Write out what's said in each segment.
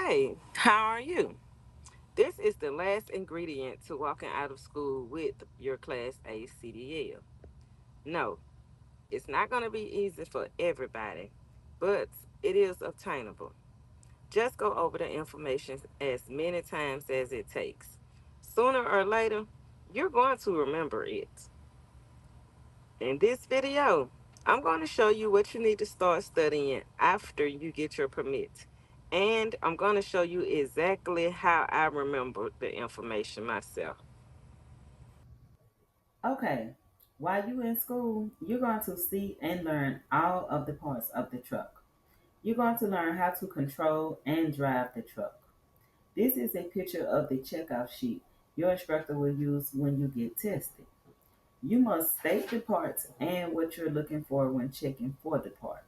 Hey, how are you? This is the last ingredient to walking out of school with your Class A CDL. No, it's not going to be easy for everybody, but it is obtainable. Just go over the information as many times as it takes. Sooner or later, you're going to remember it. In this video, I'm going to show you what you need to start studying after you get your permit. And I'm going to show you exactly how I remember the information myself. Okay, while you're in school, you're going to see and learn all of the parts of the truck. You're going to learn how to control and drive the truck. This is a picture of the checkoff sheet your instructor will use when you get tested. You must state the parts and what you're looking for when checking for the part.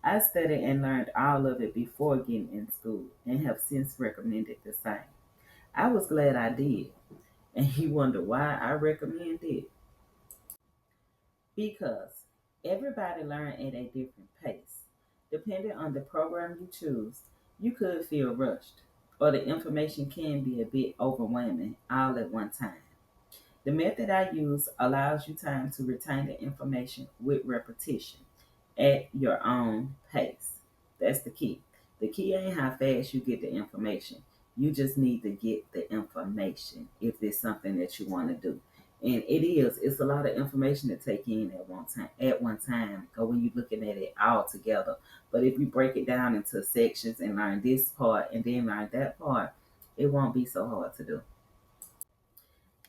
I studied and learned all of it before getting in school and have since recommended the same. I was glad I did, and you wonder why I recommend it. Because everybody learn at a different pace. Depending on the program you choose, you could feel rushed, or the information can be a bit overwhelming all at one time. The method I use allows you time to retain the information with repetition at your own pace. That's the key. The key ain't how fast you get the information. You just need to get the information if it's something that you want to do. And it's a lot of information to take in at one time, or when you're looking at it all together. But if you break it down into sections and learn this part and then learn that part, it won't be so hard to do.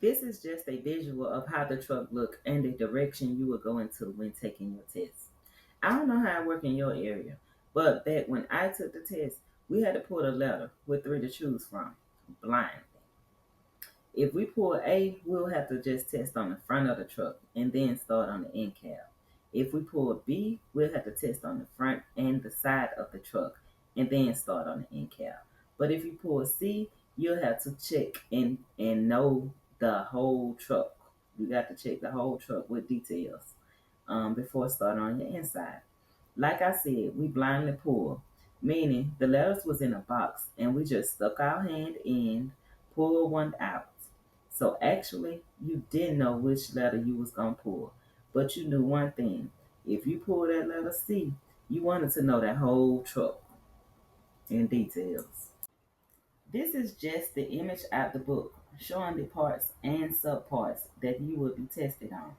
This is just a visual of how the truck look and the direction you will go into when taking your test. I don't know how it work in your area, but back when I took the test, we had to pull a letter with three to choose from, blind. If we pull A, we'll have to just test on the front of the truck and then start on the end cab. If we pull B, we'll have to test on the front and the side of the truck and then start on the end cab. But if you pull C, you'll have to check and know the whole truck. You got to check the whole truck with details before starting on your inside. Like I said, we blindly pulled, meaning the letters was in a box and we just stuck our hand in, pulled one out. So actually, you didn't know which letter you was gonna pull, but you knew one thing: if you pulled that letter C, you wanted to know that whole truck in details. This is just the image out the book, showing the parts and subparts that you will be tested on.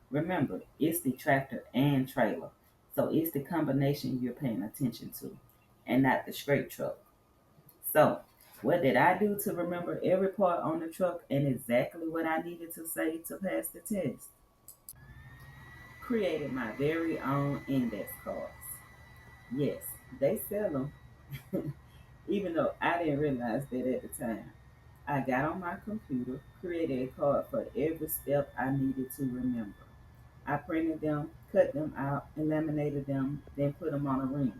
Remember, it's the tractor and trailer, so it's the combination you're paying attention to, and not the straight truck. So, what did I do to remember every part on the truck and exactly what I needed to say to pass the test? Created my very own index cards. Yes, they sell them, even though I didn't realize that at the time. I got on my computer, created a card for every step I needed to remember. I printed them, cut them out, and laminated them, then put them on a ring.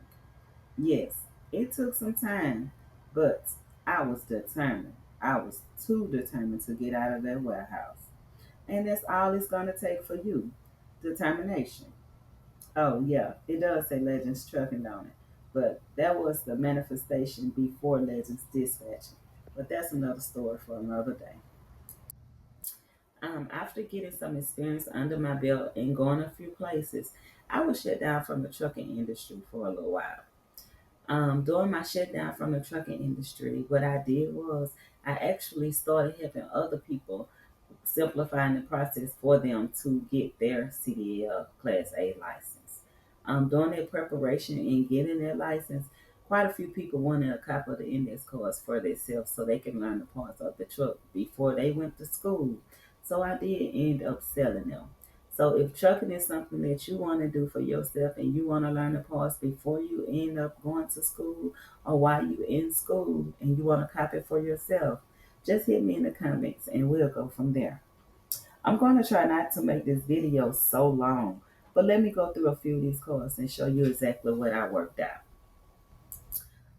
Yes, it took some time, but I was determined. I was too determined to get out of that warehouse. And that's all it's going to take for you, determination. Oh, yeah, it does say Legends Trucking on it, but that was the manifestation before Legends Dispatching. But that's another story for another day. After getting some experience under my belt and going a few places, I was shut down from the trucking industry for a little while. During my shutdown from the trucking industry, what I did was I actually started helping other people, simplifying the process for them to get their CDL Class A license. During their preparation and getting their license, quite a few people wanted a copy of the index cards for themselves so they can learn the parts of the truck before they went to school. So I did end up selling them. So if trucking is something that you want to do for yourself and you want to learn the parts before you end up going to school or while you're in school and you want to copy it for yourself, just hit me in the comments and we'll go from there. I'm going to try not to make this video so long, but let me go through a few of these cards and show you exactly what I worked out.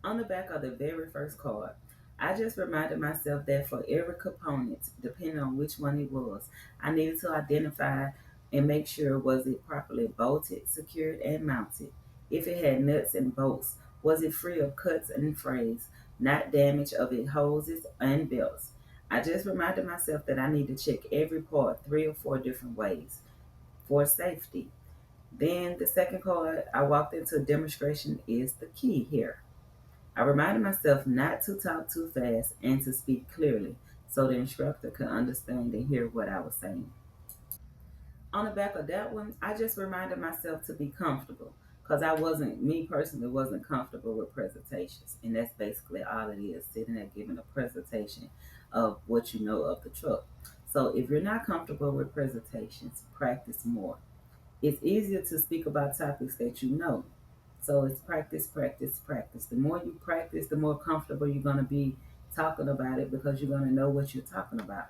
On the back of the very first card, I just reminded myself that for every component, depending on which one it was, I needed to identify and make sure was it properly bolted, secured, and mounted. If it had nuts and bolts, was it free of cuts and frays? not damage of its hoses and belts. I just reminded myself that I need to check every part 3 or 4 different ways for safety. Then the second card I walked into demonstration is the key here. I reminded myself not to talk too fast and to speak clearly so the instructor could understand and hear what I was saying. On the back of that one, I just reminded myself to be comfortable because I wasn't, me personally, wasn't comfortable with presentations. And that's basically all it is, sitting there giving a presentation of what you know of the truck. So if you're not comfortable with presentations, practice more. It's easier to speak about topics that you know. So it's practice, practice, practice. The more you practice, the more comfortable you're going to be talking about it because you're going to know what you're talking about.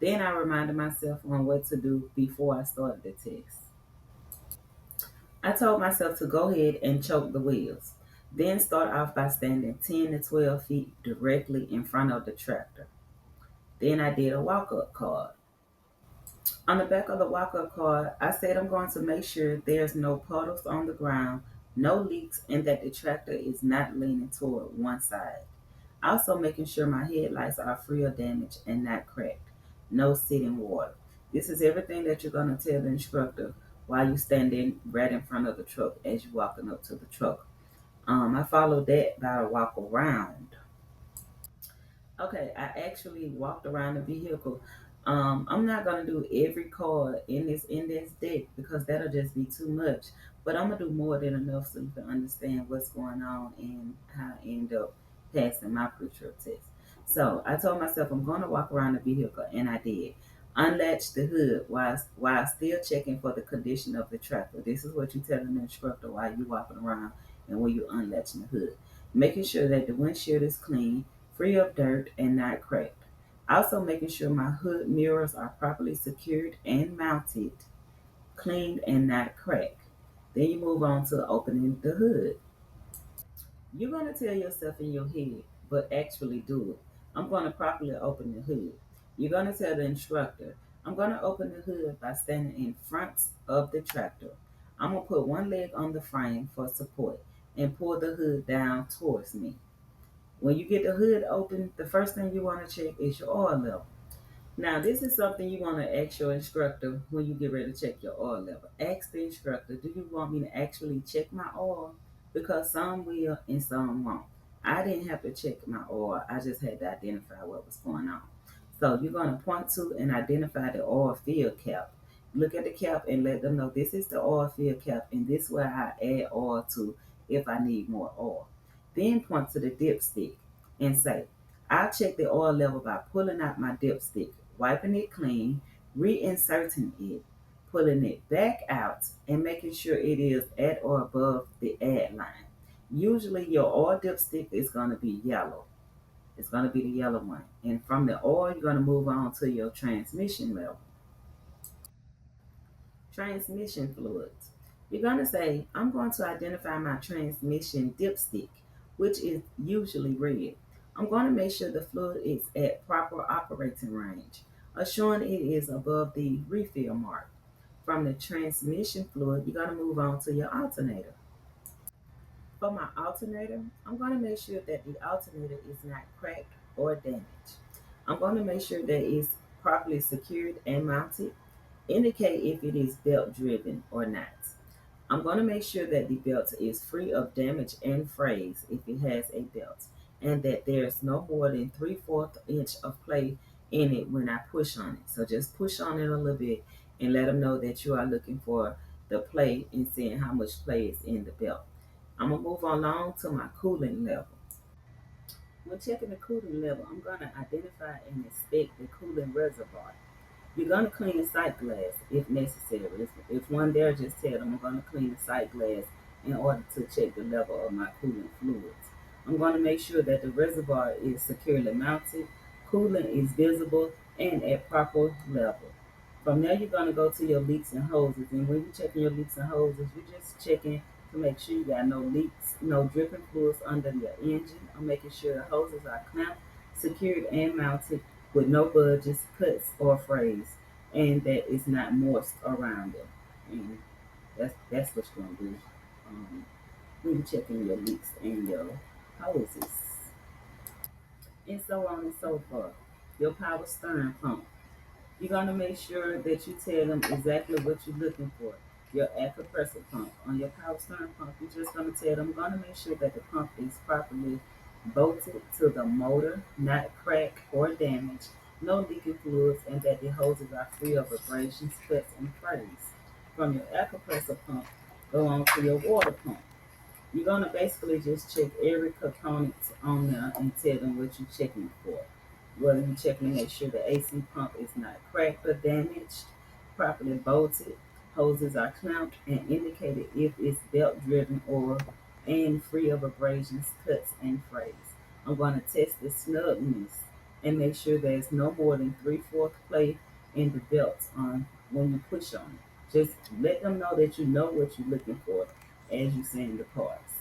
Then I reminded myself on what to do before I started the test. I told myself to go ahead and choke the wheels. Then start off by standing 10 to 12 feet directly in front of the tractor. Then I did a walk up card. On the back of the walk up card, I said I'm going to make sure there's no puddles on the ground, no leaks, and that the tractor is not leaning toward one side. Also, making sure my headlights are free of damage and not cracked. No sitting water. This is everything that you're going to tell the instructor while you standing right in front of the truck as you're walking up to the truck. I followed that by a walk around. Okay, I actually walked around the vehicle. I'm not gonna do every card in this index deck because that'll just be too much. But I'm gonna do more than enough so you can understand what's going on and how I end up passing my pre-trip test. So I told myself I'm gonna walk around the vehicle, and I did. Unlatch the hood while still checking for the condition of the tractor. This is what you tell an instructor while you're walking around and when you're unlatching the hood. Making sure that the windshield is clean, free of dirt, and not cracked. Also making sure my hood mirrors are properly secured and mounted, cleaned and not cracked. Then you move on to opening the hood. You're going to tell yourself in your head, but actually do it. I'm going to properly open the hood. You're going to tell the instructor, I'm going to open the hood by standing in front of the tractor. I'm going to put one leg on the frame for support and pull the hood down towards me. When you get the hood open, the first thing you want to check is your oil level. Now, this is something you want to ask your instructor when you get ready to check your oil level. Ask the instructor, do you want me to actually check my oil? Because some will and some won't. I didn't have to check my oil, I just had to identify what was going on. So you're going to point to and identify the oil fill cap. Look at the cap and let them know this is the oil fill cap and this is where I add oil to if I need more oil. Then point to the dipstick and say, I'll check the oil level by pulling out my dipstick, wiping it clean, reinserting it, pulling it back out, and making sure it is at or above the add line. Usually your oil dipstick is going to be yellow. It's going to be the yellow one. And from the oil, you're going to move on to your transmission level. Transmission fluids. You're going to say, I'm going to identify my transmission dipstick, which is usually red. I'm going to make sure the fluid is at proper operating range, assuring it is above the refill mark. From the transmission fluid, you're going to move on to your alternator. For my alternator, I'm going to make sure that the alternator is not cracked or damaged. I'm going to make sure that it's properly secured and mounted. Indicate if it is belt driven or not. I'm going to make sure that the belt is free of damage and frays if it has a belt, and that there's no more than 3/4 inch of play in it when I push on it. So just push on it a little bit and let them know that you are looking for the play and seeing how much play is in the belt. I'm going to move along to my cooling level. When checking the cooling level, I'm going to identify and inspect the cooling reservoir. You're going to clean the sight glass if necessary. If one there, just tell them I'm going to clean the sight glass in order to check the level of my coolant fluids. I'm going to make sure that the reservoir is securely mounted, coolant is visible, and at proper level. From there, you're going to go to your leaks and hoses. And when you're checking your leaks and hoses, you're just checking to make sure you got no leaks, no dripping fluids under your engine. I'm making sure the hoses are clamped, secured, and mounted with no budges, cuts, or frays, and that it's not moist around them. And that's what you're gonna do when you're checking your leaks and your hoses. and so on and so forth. Your power steering pump. You're going to make sure that you tell them exactly what you're looking for. Your air compressor pump. On your power steering pump, you're just going to tell them, going to make sure that the pump is properly bolted to the motor, not cracked or damaged, no leaking fluids, and that the hoses are free of abrasions, cuts, and frays. From your air compressor pump, go on to your water pump. You're gonna basically just check every component on there and tell them what you're checking for. Whether you're checking to make sure the AC pump is not cracked or damaged, properly bolted, hoses are clamped and indicated if it's belt driven or and free of abrasions, cuts, and frays. I'm going to test the snugness and make sure there's no more than 3/4 play in the belts on when you push on it. Just let them know that you know what you're looking for as you send the parts.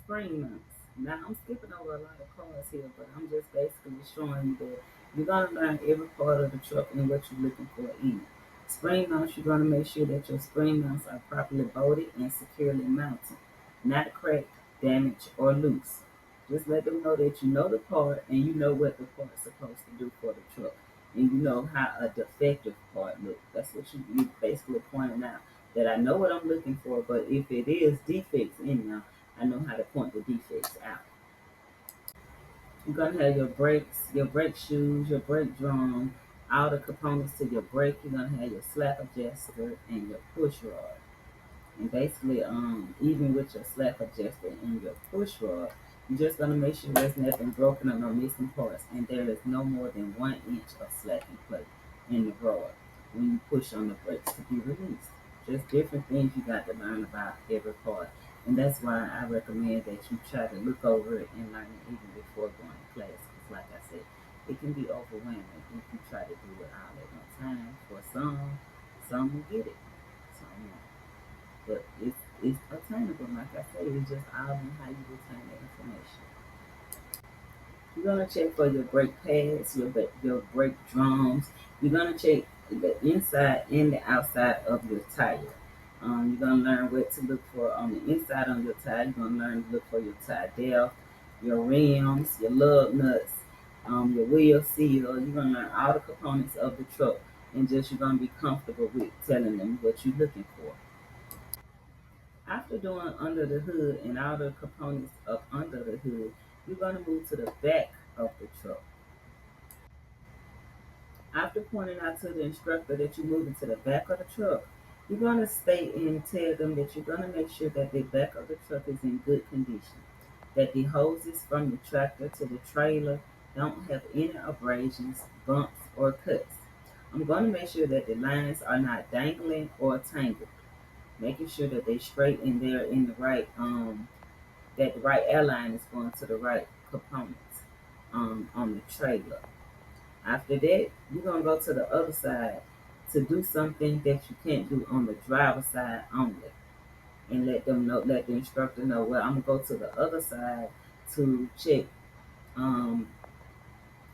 Spring months. Now I'm skipping over a lot of parts here, but I'm just basically showing you that you're gonna learn every part of the truck and what you're looking for in it. Spring mounts, you're gonna make sure that your spring mounts are properly bolted and securely mounted, not cracked, damaged, or loose. Just let them know that you know the part and you know what the part's supposed to do for the truck. And you know how a defective part looks. That's what you basically pointing out. That I know what I'm looking for, but if it is defects in there, I know how to point the defects out. You're gonna have your brake shoes, your brake drum, all the components to your brake. You're gonna have your slap adjuster and your push rod. And basically, even with your slap adjuster and your push rod, you're just gonna make sure there's nothing broken or no missing parts, and there is no more than 1 inch of slacking plate in the rod when you push on the brakes to be released. Just different things you got to learn about every part, and that's why I recommend that you try to look over it and learn it even before going to class. Because, like I said, it can be overwhelming if you try to do it all at one time. For some will get it, some won't. But it's attainable. Like I say, it's just all in how you retain the information. You're gonna check for your brake pads, your brake drums. You're gonna check the inside and the outside of your tire. You're gonna learn what to look for on the inside on your tire. You're gonna learn to look for your tire depth, your rims, your lug nuts, your wheel seal. You're gonna learn all the components of the truck, and just you're gonna be comfortable with telling them what you're looking for. After doing under the hood and all the components of under the hood, you're going to move to the back of the truck. After pointing out to the instructor that you're moving to the back of the truck, you're going to state and tell them that you're going to make sure that the back of the truck is in good condition, that the hoses from the tractor to the trailer don't have any abrasions, bumps, or cuts. I'm going to make sure that the lines are not dangling or tangled, making sure that they straight and they're in the right that the right airline is going to the right components on the trailer. After that, you're gonna go to the other side to do something that you can't do on the driver's side only, and let the instructor know. Well, I'm gonna go to the other side to check um,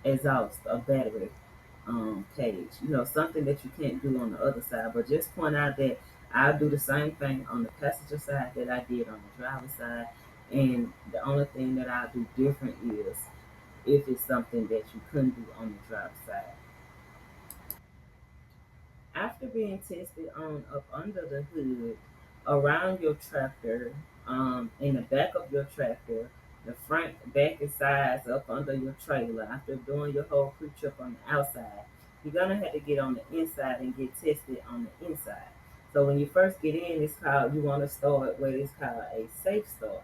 exhaust or battery cage. You know, something that you can't do on the other side. But just point out that I'll do the same thing on the passenger side that I did on the driver's side. And the only thing that I'll do different is if it's something that you couldn't do on the driver's side. After being tested on up under the hood, around your tractor, in the back of your tractor, the front, back, and sides up under your trailer, after doing your whole pre-trip on the outside, you're gonna have to get on the inside and get tested on the inside. So when you first get in, it's called you want to start what is called a safe start.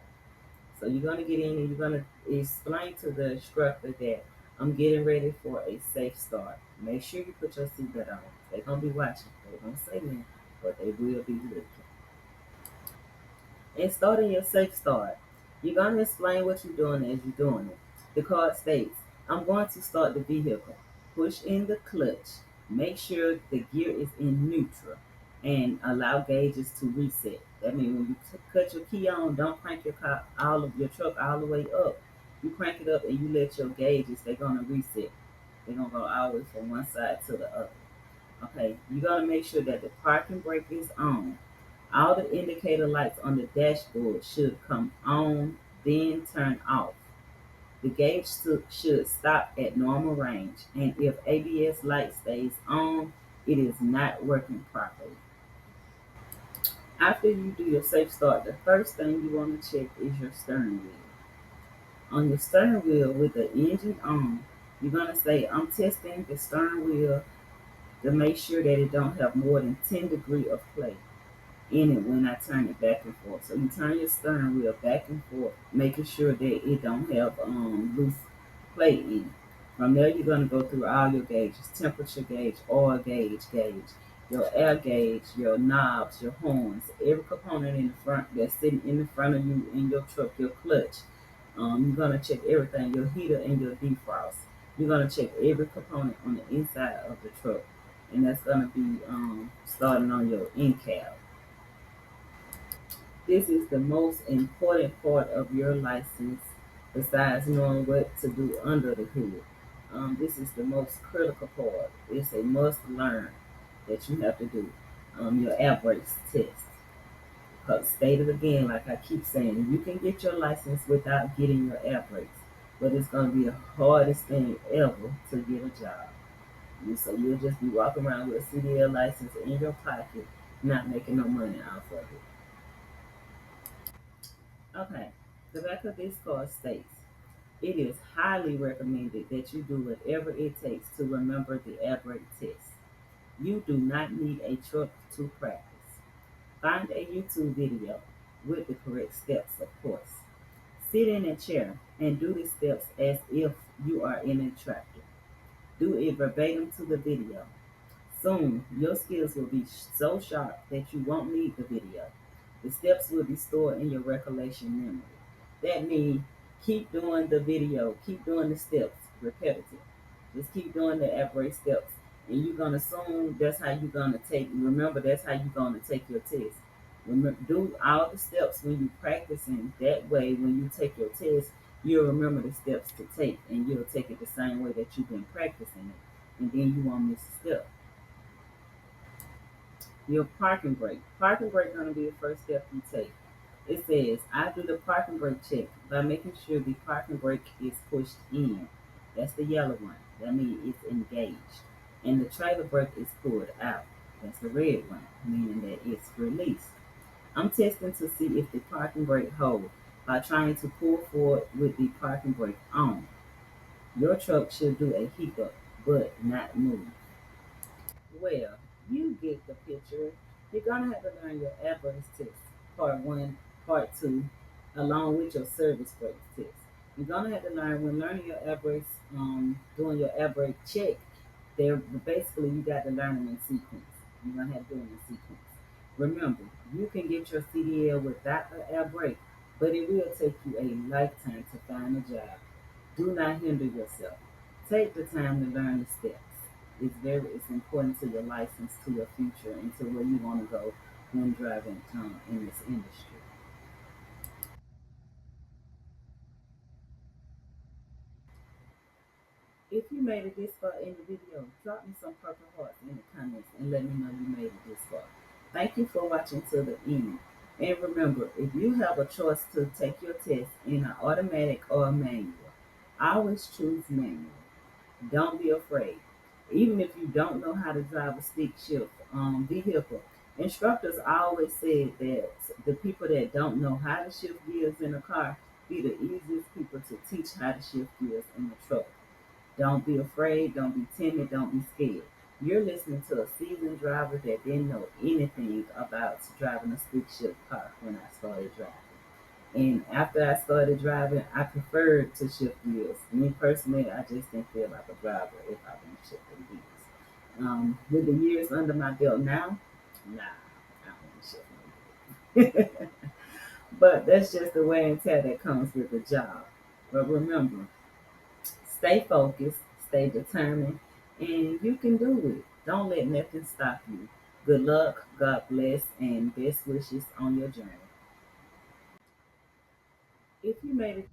So you're gonna get in and you're gonna explain to the instructor that I'm getting ready for a safe start. Make sure you put your seatbelt on. They're gonna be watching. They won't say nothing, but they will be looking. And starting your safe start, you're gonna explain what you're doing as you're doing it. The card states, I'm going to start the vehicle. Push in the clutch. Make sure the gear is in neutral and allow gauges to reset. That means when you cut your key on, don't crank your car all of your truck all the way up. You crank it up and you let your gauges, they're gonna reset. They're gonna go all the way from one side to the other. Okay, you gotta make sure that the parking brake is on. All the indicator lights on the dashboard should come on, then turn off. The gauge should stop at normal range, and if ABS light stays on, it is not working properly. After you do your safe start, the first thing you want to check is your steering wheel. On your steering wheel with the engine on, you're going to say, I'm testing the steering wheel to make sure that it don't have more than 10 degree of play in it when I turn it back and forth. So you turn your steering wheel back and forth, making sure that it don't have loose plate in it. From there, you're going to go through all your gauges: temperature gauge, oil gauge, your air gauge, your knobs, your horns, every component in the front that's sitting in the front of you in your truck, your clutch. You're going to check everything, your heater and your defrost. You're going to check every component on the inside of the truck, and that's going to be starting on your end cap. This is the most important part of your license besides knowing what to do under the hood. This is the most critical part. It's a must learn that you have to do. Your air brakes test. Because stated again, like I keep saying, you can get your license without getting your air brakes, but it's going to be the hardest thing ever to get a job. And so you'll just be walking around with a CDL license in your pocket, not making no money off of it. Okay, the back of this card states, it is highly recommended that you do whatever it takes to remember the air brake test. You do not need a truck to practice. Find a YouTube video with the correct steps, of course. Sit in a chair and do the steps as if you are in a tractor. Do it verbatim to the video. Soon, your skills will be so sharp that you won't need the video. The steps will be stored in your recollection memory. That means keep doing the video, keep doing the steps, repetitive. Just keep doing the average steps. And you're gonna soon, that's how you're gonna take, remember, that's how you're gonna take your test. Remember, do all the steps when you're practicing. That way, when you take your test, you'll remember the steps to take and you'll take it the same way that you've been practicing it. And then you won't miss a step. Your parking brake. Parking brake gonna be the first step you take. It says, I do the parking brake check by making sure the parking brake is pushed in. That's the yellow one. That means it's engaged. And the trailer brake is pulled out. That's the red one, meaning that it's released. I'm testing to see if the parking brake holds by trying to pull forward with the parking brake on. Your truck should do a hiccup, but not move. Well, you get the picture. You're gonna have to learn your average test, part one, part two, along with your service break test. You're gonna have to learn when learning your average, doing your average check. They're basically you got to learn them in sequence. You're gonna have to do them in sequence. Remember, you can get your CDL without an air brake, but it will take you a lifetime to find a job. Do not hinder yourself. Take the time to learn the steps. It's important to your license, to your future, and to where you want to go when driving in this industry. If you made it this far in the video, drop me some purple hearts in the comments and let me know you made it this far. Thank you for watching to the end. And remember, if you have a choice to take your test in an automatic or a manual, always choose manual. Don't be afraid. Even if you don't know how to drive a stick shift vehicle, instructors always said that the people that don't know how to shift gears in a car be the easiest people to teach how to shift gears in the truck. Don't be afraid, don't be timid, don't be scared. You're listening to a seasoned driver that didn't know anything about driving a stick shift car when I started driving. And after I started driving, I preferred to shift gears. Me personally, I just didn't feel like a driver if I been shifting gears. With the years under my belt now, nah, I don't want to shift no gears. But that's just the wear and tear that comes with the job. But remember, stay focused, stay determined, and you can do it. Don't let nothing stop you. Good luck, God bless, and best wishes on your journey. If you made it